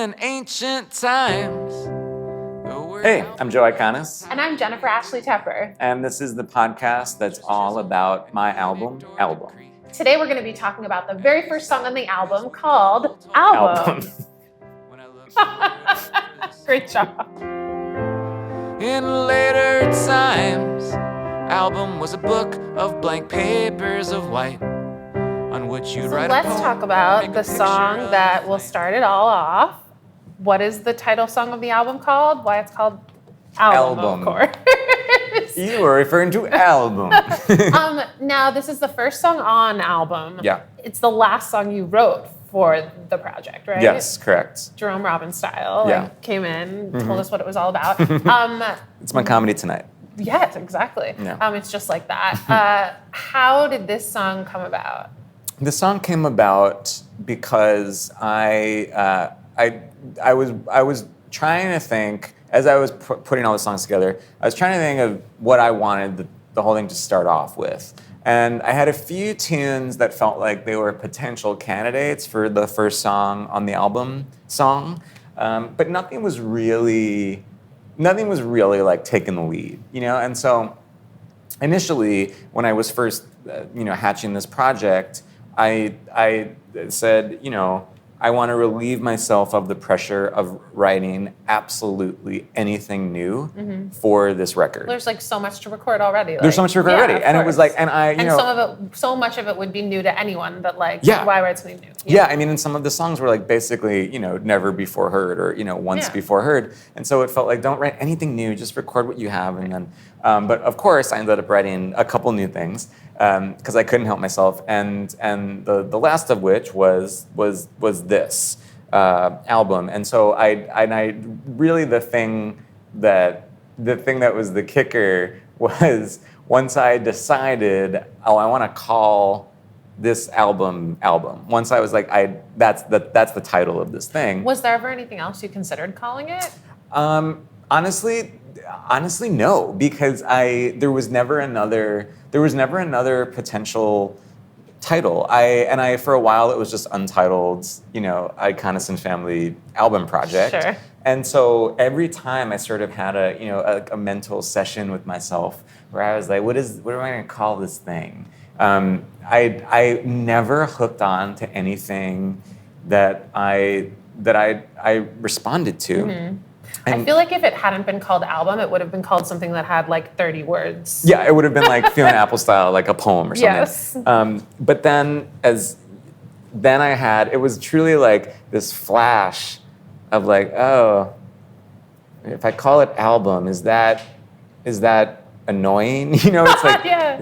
in ancient times. Hey, I'm Joe Iconis. And I'm Jennifer Ashley Tepper. And this is the podcast that's all about my album. Today we're going to be talking about the very first song on the album called Album. Great job. In later times, album was a book of blank papers of white on which you'd write a Let's poem, talk about make a the picture song of that will start it all off. What is the title song of the album called? Why it's called Album. Of course. You were referring to album. Now, this is the first song on album. Yeah. It's the last song you wrote for the project, right? Yes, correct. Jerome Robbins style. Yeah. Like, came in, told us what it was all about. It's my comedy tonight. Yes, exactly. Yeah. It's just like that. How did this song come about? The song came about because I was trying to think, as I was putting all the songs together, I was trying to think of what I wanted the whole thing to start off with. And I had a few tunes that felt like they were potential candidates for the first song on the album song, but nothing was really like taking the lead, you know? And so initially, when I was first, hatching this project, I said, I want to relieve myself of the pressure of writing absolutely anything new for this record. There's like so much to record already. There's so much to record already, and it was like, so much of it would be new to anyone. But like, yeah. Why write something new? Yeah, I mean, and some of the songs were like basically, never before heard or once before heard, and so it felt like don't write anything new, just record what you have, and then. But of course, I ended up writing a couple new things because I couldn't help myself, and the last of which was this album. And so I really the thing that was the kicker was once I decided, I want to call this album. Once I was like, that's the title of this thing. Was there ever anything else you considered calling it? Honestly, no, because there was never another potential title. I for a while it was just untitled, Iconis and Family album project. Sure. And so every time I sort of had a mental session with myself where I was like, what am I going to call this thing? I never hooked on to anything that I responded to. Mm-hmm. I feel like if it hadn't been called Album, it would have been called something that had like 30 words. Yeah, it would have been like Fiona Apple style, like a poem or something. Yes. But then it was truly like this flash of like, oh, if I call it Album, is that annoying? It's like, yeah.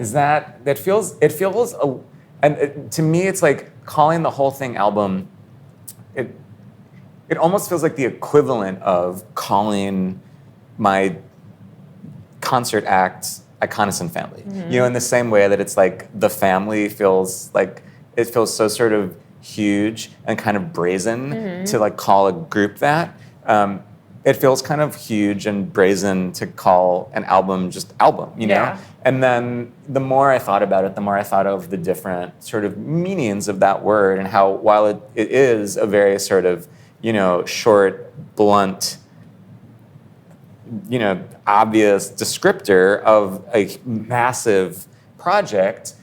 To me, it's like calling the whole thing Album. It almost feels like the equivalent of calling my concert act Iconis and Family. Mm-hmm. In the same way that it's like the family feels like it feels so sort of huge and kind of brazen to like call a group that. It feels kind of huge and brazen to call an album just album, Yeah. And then the more I thought about it, the more I thought of the different sort of meanings of that word and how while it is a very sort of short, blunt, obvious descriptor of a massive project,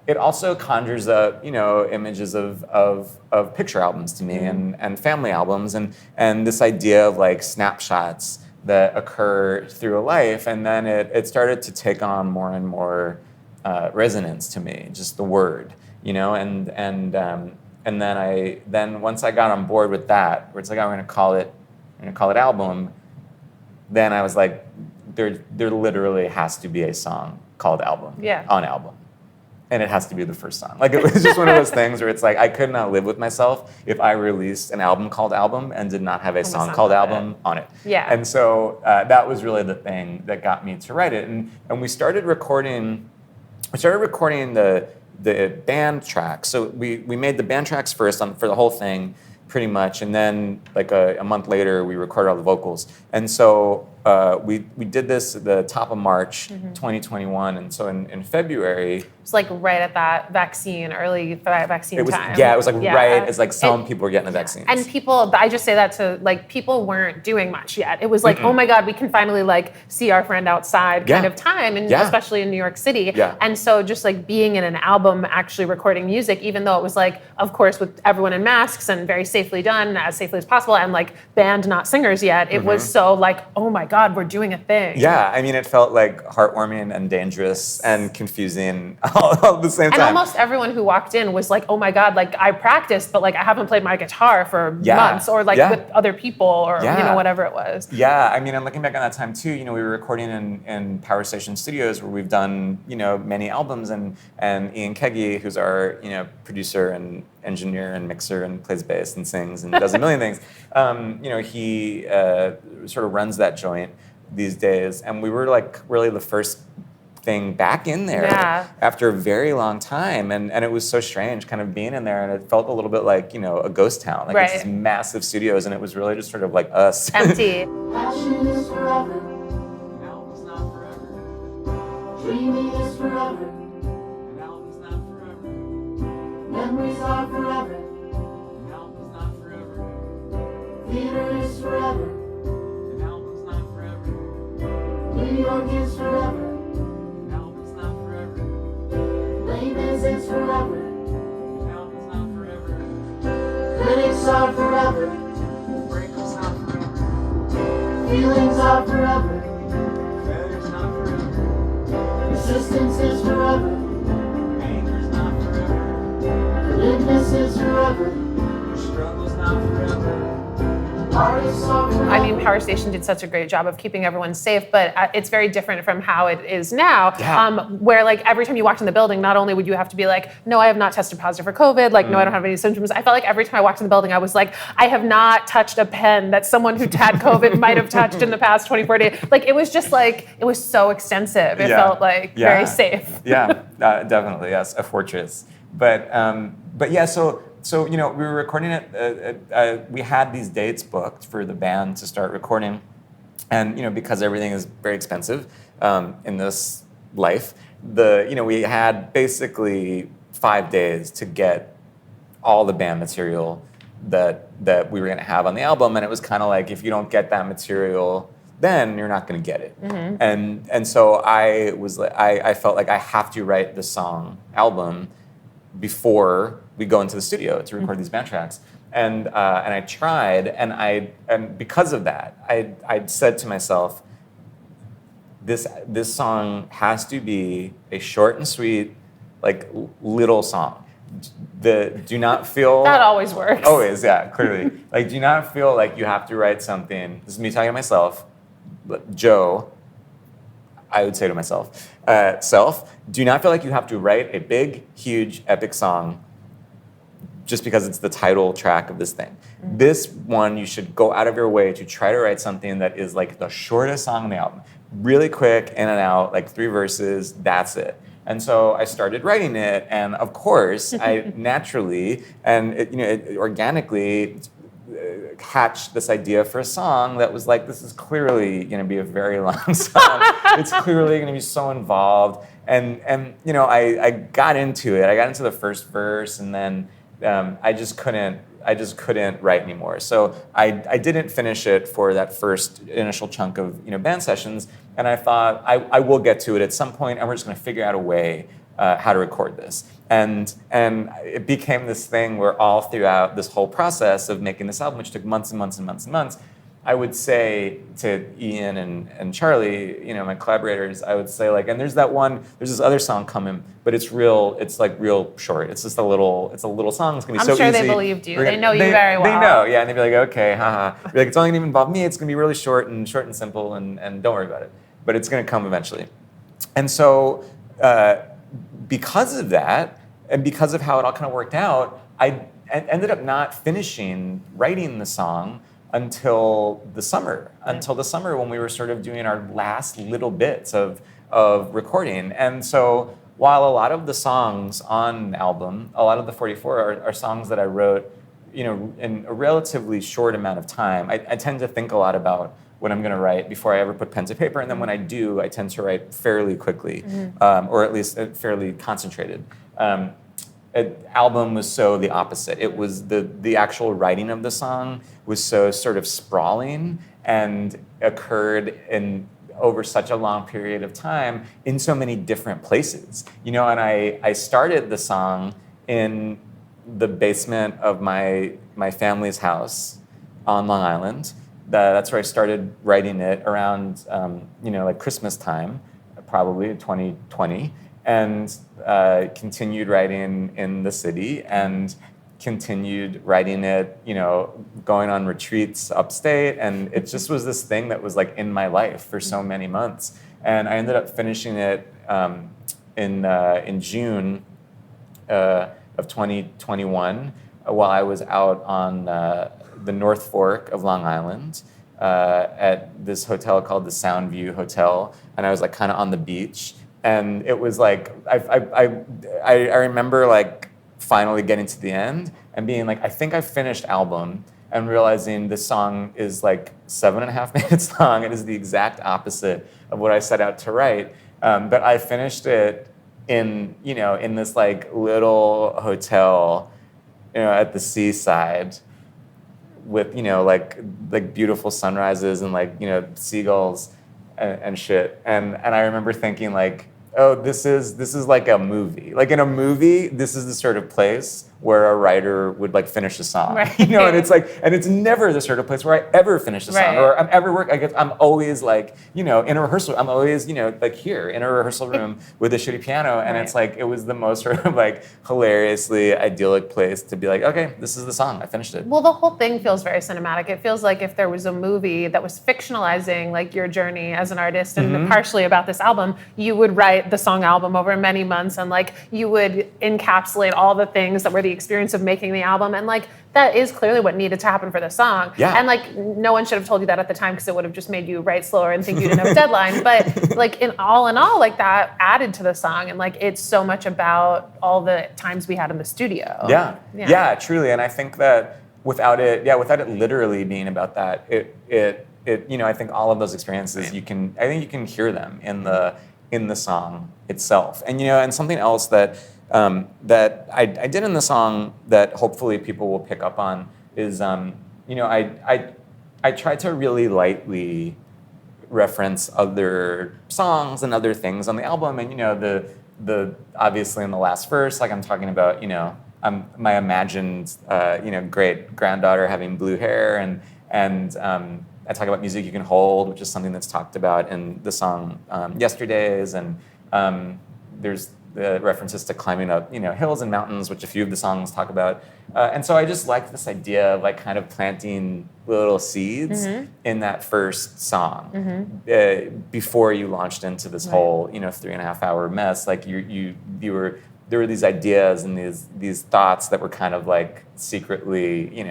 it also conjures up, images of picture albums to me and family albums and this idea of like snapshots that occur through a life. And then it started to take on more and more resonance to me, just the word, and then once I got on board with that, where it's like, I'm going to call it Album, then I was like, there literally has to be a song called Album on Album. And it has to be the first song. Like, it was just one of those things where it's like, I could not live with myself if I released an album called Album and did not have a song called Album on it. Yeah. And so that was really the thing that got me to write it. And we started recording the band tracks. So we made the band tracks first for the whole thing, pretty much, and then like a month later we recorded all the vocals. And so we did this at the top of March 2021, and so in February. It's like right at that early vaccine time. Yeah, it was like right as like some people were getting the vaccines. And people, I just say that to like, people weren't doing much yet. It was like, oh my God, we can finally like see our friend outside kind of time, and especially in New York City. Yeah. And so just like being in an album, actually recording music, even though it was like, of course, with everyone in masks and very safely done, as safely as possible, and like band, not singers yet, it was so like, oh my God, we're doing a thing. Yeah, I mean, it felt like heartwarming and dangerous and confusing all at the same time. And almost everyone who walked in was like, oh my God, like I practiced, but like I haven't played my guitar for months, or like with other people, or you know, whatever it was. Yeah, I mean, and looking back on that time too, you know, we were recording in Power Station Studios, where we've done, you know, many albums, and Ian Keggy, who's our, you know, producer and engineer and mixer and plays bass and sings and does a million things. You know, he sort of runs that joint these days, and we were like really the first thing back in there after a very long time, and it was so strange kind of being in there, and it felt a little bit like, you know, a ghost town, like it's these massive studios, and it was really just sort of like us. Empty. Passion is forever, an album's not forever. Dreaming is forever, an album's not forever. Memories are forever, an album's not forever. Theater is forever, an album's not forever. New York is forever, an album's not forever. Les Mis is forever, an album's not forever. Critics are forever, breakups not forever. Feelings are forever, failure's not forever. Resistance is forever, anger's not forever. Forgiveness is forever, struggle's not forever. Artists are forever. I mean, Power Station did such a great job of keeping everyone safe, but it's very different from how it is now, where like every time you walked in the building, not only would you have to be like, no, I have not tested positive for COVID, like, no, I don't have any symptoms. I felt like every time I walked in the building, I was like, I have not touched a pen that someone who had COVID might have touched in the past 24 days. Like, it was just like, it was so extensive. It felt like very safe. Definitely, yes, a fortress. But yeah, so you know, we were recording it. We had these dates booked for the band to start recording, and you know, because everything is very expensive in this life, we had basically 5 days to get all the band material that we were going to have on the album, and it was kind of like, if you don't get that material, then you're not going to get it. And so I felt like I have to write the song album before we go into the studio to record these band tracks, and I tried, and because of that, I said to myself, this song has to be a short and sweet, like little song. Do not feel that always works. Always, yeah, clearly. Like, do not feel like you have to write something. This is me talking to myself, Joe. I would say to myself, self, do not feel like you have to write a big, huge, epic song just because it's the title track of this thing. This one, you should go out of your way to try to write something that is like the shortest song on the album. Really quick, in and out, like 3 verses, that's it. And so I started writing it, and of course, I naturally and organically hatched this idea for a song that was like, this is clearly going to be a very long song. It's clearly going to be so involved, and you know, I got into it. I got into the first verse, and then I just couldn't write anymore. So I didn't finish it for that first initial chunk of band sessions, and I thought I will get to it at some point, and we're just going to figure out a way how to record this. And it became this thing where all throughout this whole process of making this album, which took months and months and months and months, I would say to Ian and Charlie, my collaborators, I would say like, and there's this other song coming, but it's like real short. It's just a little song. It's gonna be so easy. I'm sure they believed you. They know you very well. They know, yeah, and they'd be like, okay, haha. Be like, it's only gonna involve me. It's gonna be really short and simple, and don't worry about it. But it's gonna come eventually. And so because of that, and because of how it all kind of worked out, I ended up not finishing writing the song until the summer when we were sort of doing our last little bits of recording. And so while a lot of the songs on the album, a lot of the 44 are songs that I wrote, in a relatively short amount of time, I tend to think a lot about what I'm going to write before I ever put pen to paper. And then when I do, I tend to write fairly quickly, or at least fairly concentrated. An album was so the opposite. It was the actual writing of the song was so sort of sprawling and occurred over such a long period of time in so many different places. And I started the song in the basement of my family's house on Long Island. That's where I started writing it around, like Christmas time, probably 2020, and continued writing in the city and continued writing it, going on retreats upstate. And it just was this thing that was like in my life for so many months. And I ended up finishing it in June of 2021 while I was out on the North Fork of Long Island at this hotel called the Soundview Hotel. And I was like kind of on the beach. And it was like, I remember like finally getting to the end and being like, I think I finished album, and realizing this song is like 7.5 minutes long. It is the exact opposite of what I set out to write. But I finished it in this like little hotel, at the seaside with, like beautiful sunrises and like, seagulls and shit. And I remember thinking like, oh, this is like a movie. Like in a movie, this is the sort of place where a writer would like finish a song, right. And it's like, and it's never the sort of place where I ever finish a song, right. or I'm ever work. I'm always like, in a rehearsal. I'm always, like here in a rehearsal room with a shitty piano, and right. it's like it was the most sort of like hilariously idyllic place to be like, okay, this is the song. I finished it. Well, the whole thing feels very cinematic. It feels like if there was a movie that was fictionalizing like your journey as an artist and partially about this album, you would write the song album over many months, and like you would encapsulate all the things that were the experience of making the album, and like that is clearly what needed to happen for the song. Yeah. And like no one should have told you that at the time, because it would have just made you write slower and think you didn't have a deadline. But like in all, like that added to the song, and like it's so much about all the times we had in the studio. Yeah, truly. And I think that without it literally being about that, it I think all of those experiences I think you can hear them in the song itself. And and something else that I did in the song that hopefully people will pick up on is I tried to really lightly reference other songs and other things on the album, and the obviously in the last verse, like I'm talking about my imagined great granddaughter having blue hair, and I talk about music you can hold, which is something that's talked about in the song Yesterdays, and there's the references to climbing up, hills and mountains, which a few of the songs talk about. And so I just liked this idea of like kind of planting little seeds in that first song before you launched into this whole, 3.5 hour mess. Like there were these ideas and these thoughts that were kind of like secretly,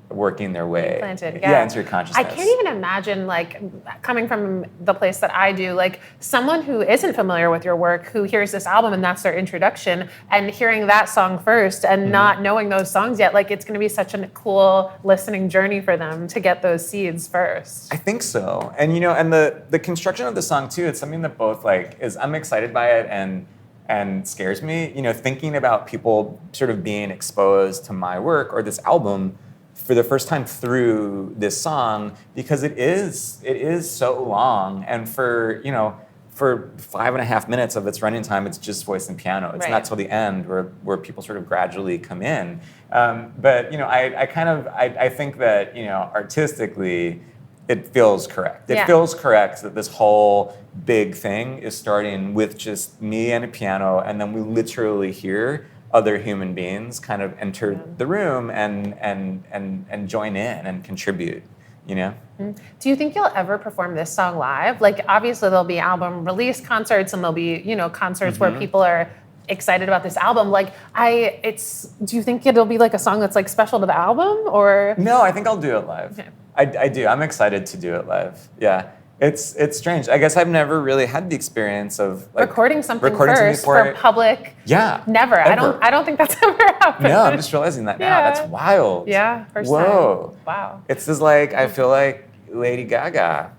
working their way planted, into your consciousness. I can't even imagine like coming from the place that I do, like someone who isn't familiar with your work, who hears this album and that's their introduction, and hearing that song first and not knowing those songs yet, like it's going to be such a cool listening journey for them to get those seeds first. I think so. And and the construction of the song too, it's something that both like I'm excited by it and scares me, thinking about people sort of being exposed to my work or this album for the first time through this song, because it is so long, and for 5.5 minutes of its running time, it's just voice and piano. It's not till the end where people sort of gradually come in. But I think that artistically, it feels correct. It feels correct that this whole big thing is starting with just me and a piano, and then we literally hear other human beings kind of enter the room and join in and contribute, Do you think you'll ever perform this song live? Like obviously there'll be album release concerts, and there'll be, concerts where people are excited about this album. Like do you think it'll be like a song that's like special to the album, or? No, I think I'll do it live. Okay. I do. I'm excited to do it live. Yeah. It's strange. I guess I've never really had the experience of like recording something first for public. Yeah. Never. Ever. I don't think that's ever happened. No, I'm just realizing that now. That's wild. Yeah. First Whoa. time. Wow. It's just like I feel like Lady Gaga.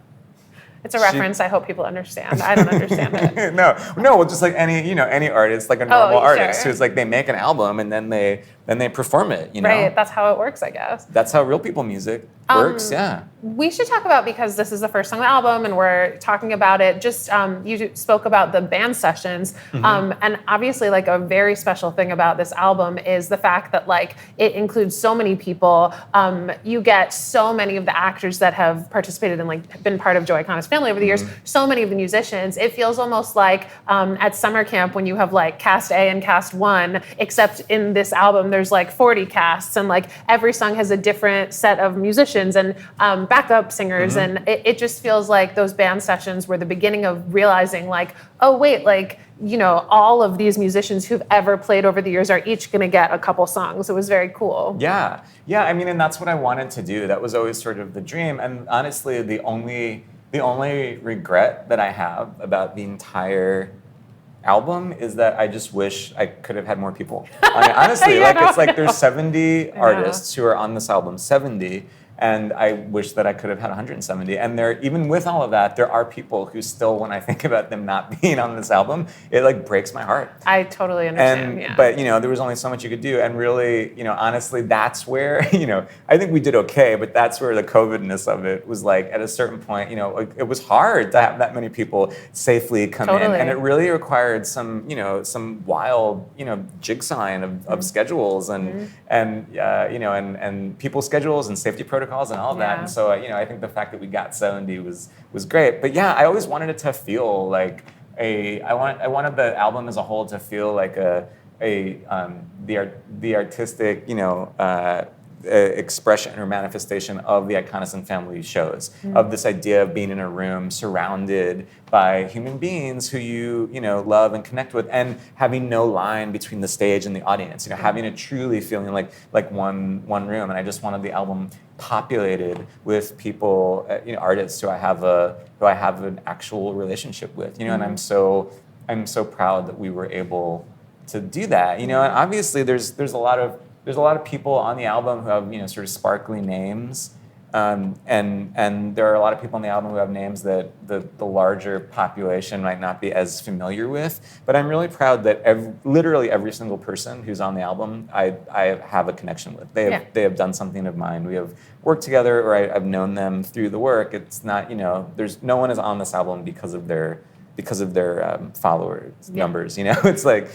It's a reference. I hope people understand. I don't understand it. No. Well, just like any artist, like a normal artist, sure. who's like they make an album and then they perform it. Right. That's how it works, I guess. That's how real people music works. Yeah. We should talk about, because this is the first song on the album and we're talking about it, just you spoke about the band sessions. And obviously like a very special thing about this album is the fact that like it includes so many people. You get so many of the actors that have participated and like been part of Joe Iconis' family over the years, so many of the musicians. It feels almost like at summer camp when you have like cast A and cast 1, except in this album there's like 40 casts and like every song has a different set of musicians and backup singers, and it just feels like those band sessions were the beginning of realizing like, oh wait, like, all of these musicians who've ever played over the years are each going to get a couple songs. It was very cool. Yeah. I mean, and that's what I wanted to do. That was always sort of the dream. And honestly, the only regret that I have about the entire album is that I just wish I could have had more people. I mean, honestly, it's like there's 70 artists who are on this album, 70. And I wish that I could have had 170. And even with all of that, there are people who still, when I think about them not being on this album, it like breaks my heart. I totally understand. But there was only so much you could do. And really, honestly, that's where, I think we did okay, but that's where the COVID-ness of it was like, at a certain point, it was hard to have that many people safely come in. And it really required some wild, jigsawing of schedules and people's schedules and safety protocols and all of that. And so, I think the fact that we got 70 was great. But yeah, I always wanted it to feel like I wanted the album as a whole to feel like the artistic, expression or manifestation of the Iconis and family shows, of this idea of being in a room surrounded by human beings who you love and connect with, and having no line between the stage and the audience, having it truly feeling like one room. And I just wanted the album populated with people, artists who I have an actual relationship with, and I'm so proud that we were able to do that, and obviously there's a lot of people on the album who have sort of sparkly names, and there are a lot of people on the album who have names that the larger population might not be as familiar with. But I'm really proud that literally every single person who's on the album I have a connection with. They have done something of mine. We have worked together, or I've known them through the work. It's not there's no one is on this album because of their followers numbers. It's like.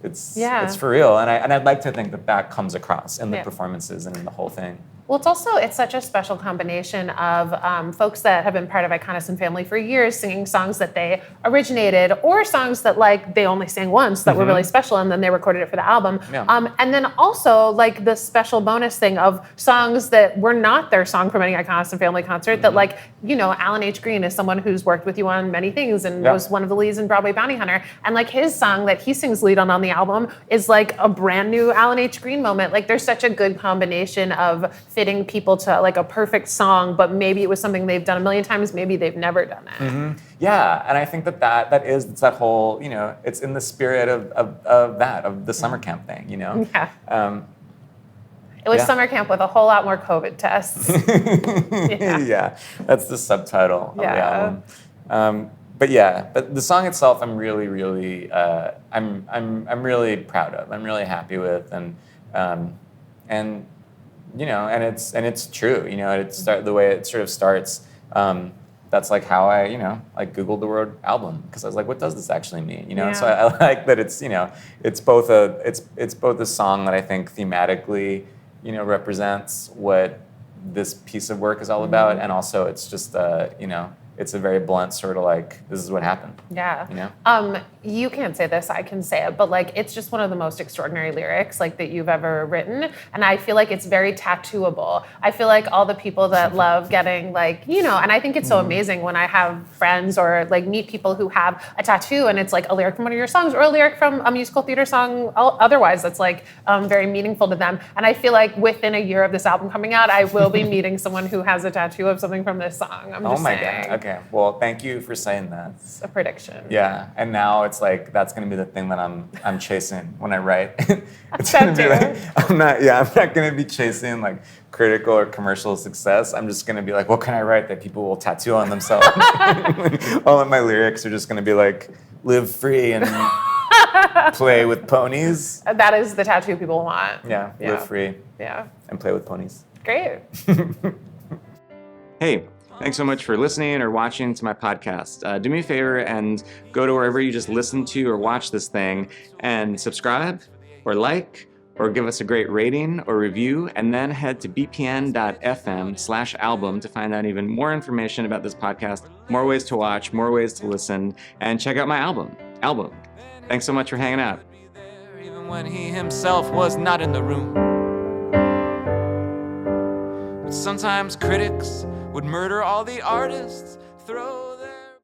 It's for real, and I'd like to think that comes across in the performances and in the whole thing. Well, it's such a special combination of folks that have been part of Iconis and family for years, singing songs that they originated, or songs that like they only sang once that were really special, and then they recorded it for the album. And then also like the special bonus thing of songs that were not their song from any Iconis and family concert. That like Alan H. Green is someone who's worked with you on many things and was one of the leads in Broadway Bounty Hunter, and like his song that he sings lead on the album is like a brand new Alan H. Green moment. Like there's such a good combination of fitting people to like a perfect song, but maybe it was something they've done a million times, maybe they've never done it. Yeah, and I think it's that whole, it's in the spirit of the summer camp thing, It was summer camp with a whole lot more COVID tests. Yeah, that's the subtitle of the album. But the song itself, I'm really, really, I'm really proud of. I'm really happy with, and it's true. The way it sort of starts. That's like how I, like Googled the word album, because I was like, what does this actually mean? So I like that it's both a song that I think thematically, represents what this piece of work is all about, and also it's just it's a very blunt sort of like, this is what happened. Yeah. You can't say this, I can say it, but like, it's just one of the most extraordinary lyrics like that you've ever written. And I feel like it's very tattooable. I feel like all the people that love getting like, and I think it's so amazing when I have friends or like meet people who have a tattoo and it's like a lyric from one of your songs or a lyric from a musical theater song otherwise that's like very meaningful to them. And I feel like within a year of this album coming out, I will be meeting someone who has a tattoo of something from this song. I'm just saying. God. Okay. Well, thank you for saying that. It's a prediction. Yeah. And now it's like that's gonna be the thing that I'm chasing when I write. It's gonna be like I'm not gonna be chasing like critical or commercial success. I'm just gonna be like, what can I write that people will tattoo on themselves? All of my lyrics are just gonna be like, live free and play with ponies. That is the tattoo people want. Yeah, live free. Yeah. And play with ponies. Great. Hey, thanks so much for listening or watching to my podcast. Do me a favor and go to wherever you just listen to or watch this thing and subscribe or like or give us a great rating or review, and then head to bpn.fm/album to find out even more information about this podcast, more ways to watch, more ways to listen, and check out my album. Thanks so much for hanging out. Even when he himself was not in the room. But sometimes critics would murder all the artists, throw